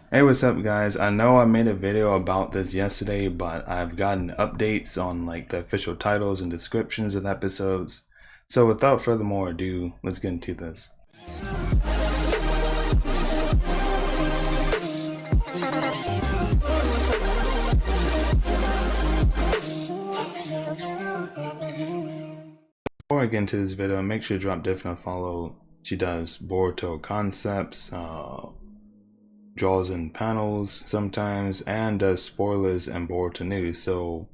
Hey, what's up guys? I know I made a video about this yesterday, but I've gotten updates on like the official titles and descriptions of the episodes. So without further more ado, let's get into this. Before I get into this video, make sure to drop definitely follow. She does Boruto concepts, draws in panels sometimes, and does spoilers and Boruto news. So,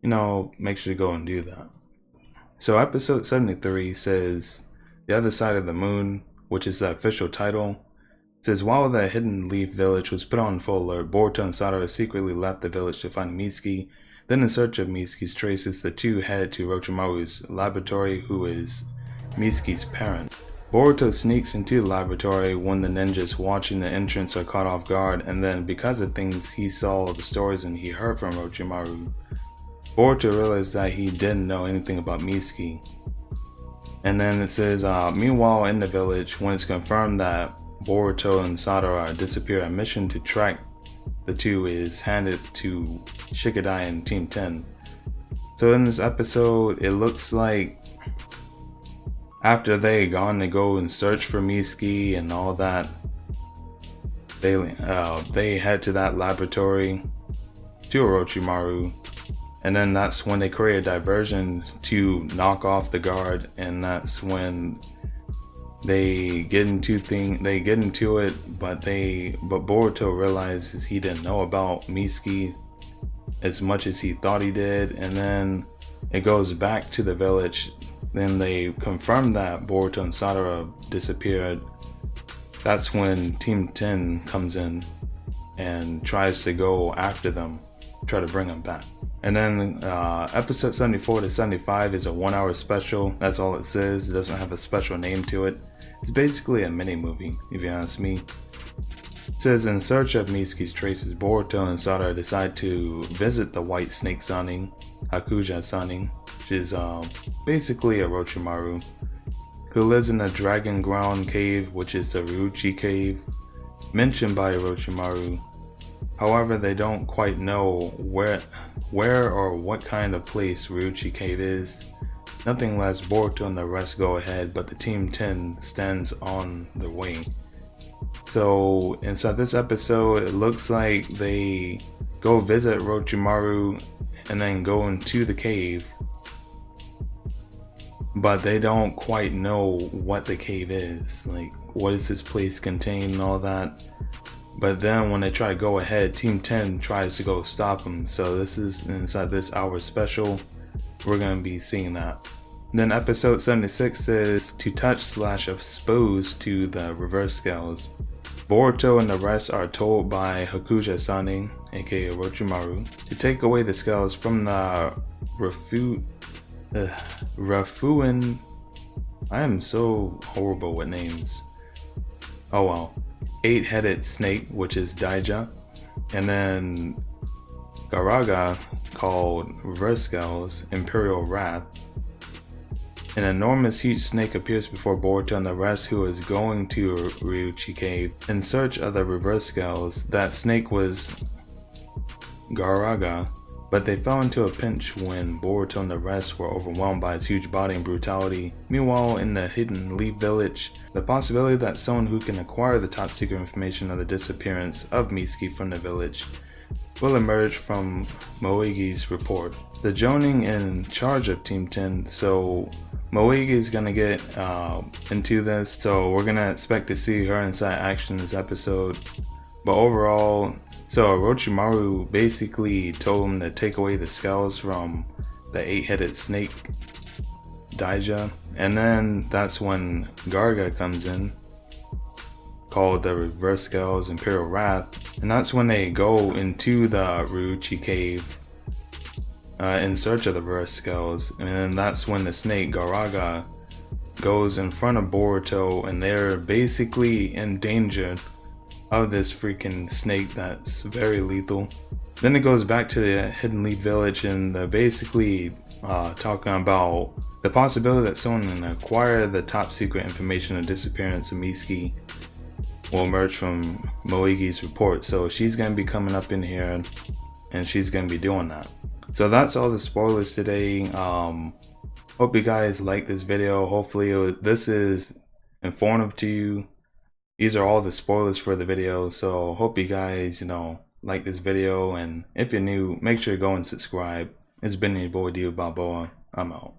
make sure to go and do that. So episode 73 says, The Other Side of the Moon, which is the official title, says, while the Hidden Leaf Village was put on full alert, Boruto and Sadara secretly left the village to find mitsuki. Then in search of mitsuki's traces, the two head to Orochimaru's laboratory, who is mitsuki's parent. Boruto sneaks into the laboratory when the ninjas watching the entrance are caught off guard, and then because of things he saw, the stories and he heard from Orochimaru, Boruto realized that he didn't know anything about mitsuki. And then it says, meanwhile in the village, when it's confirmed that Boruto and Sadara disappear, a mission to track the two is handed to Shikadai and Team 10. So in this episode, it looks like after they gone to go and search for mitsuki and all that, they head to that laboratory to Orochimaru, and then that's when they create a diversion to knock off the guard, and that's when they get into it, but Boruto realizes he didn't know about mitsuki as much as he thought he did, and then it goes back to the village. Then they confirm that Boruto and Sadara disappeared. That's when Team 10 comes in and tries to go after them, try to bring them back. And then episode 74 to 75 is a 1 hour special. That's all it says. It doesn't have a special name to it. It's basically a mini movie, if you ask me. It says, in search of mitsuki's traces, Boruto and Sadara decide to visit the White Snake Sanin, Hakuja Sanin, which is basically Orochimaru, who lives in a dragon ground cave, which is the Ryuchi cave, mentioned by Orochimaru. However, they don't quite know where or what kind of place Ryuchi cave is. Nothing less, Boruto and the rest go ahead, but the Team 10 stands on the way. So inside this episode, it looks like they go visit Orochimaru and then go into the cave, but they don't quite know what the cave is, like what does this place contain and all that. But then when they try to go ahead, Team 10 tries to go stop them. So this is inside this hour special. We're going to be seeing that. Then episode 76 says, to touch/expose to the reverse scales. Boruto and the rest are told by Hakuja Sanin, aka Orochimaru, to take away the scales from the Rafuin. I am so horrible with names. Oh well. 8-headed snake, which is Daija, and then Garaga, called Reverse Scales, Imperial Wrath. An enormous huge snake appears before Boruto and the rest, who is going to Ryuchi Cave in search of the Reverse Scales. That snake was Garaga, but they fell into a pinch when Boruto and the rest were overwhelmed by its huge body and brutality. Meanwhile, in the Hidden Leaf Village, the possibility that someone who can acquire the top secret information of the disappearance of mitsuki from the village will emerge from Moegi's report. The Jonin in charge of Team 10, so Moegi is gonna get into this, so we're gonna expect to see her inside action in this episode. But overall, so Orochimaru basically told him to take away the scales from the 8-headed snake, Daija, and then that's when Garaga comes in, called the Reverse Scales Imperial Wrath, and that's when they go into the Ryuchi cave in search of the Reverse Scales, and then that's when the snake Garaga goes in front of Boruto, and they're basically in danger of this freaking snake that's very lethal. Then it goes back to the Hidden Leaf Village, and they're basically talking about the possibility that someone can acquire the top secret information of disappearance of mitsuki. will emerge from Moegi's report. So she's going to be coming up in here and she's going to be doing that. So that's all the spoilers today. Hope you guys like this video. Hopefully this is informative to you. These are all the spoilers for the video. So hope you guys, like this video. And if you're new, make sure to go and subscribe. It's been your boy Dio Balboa. I'm out.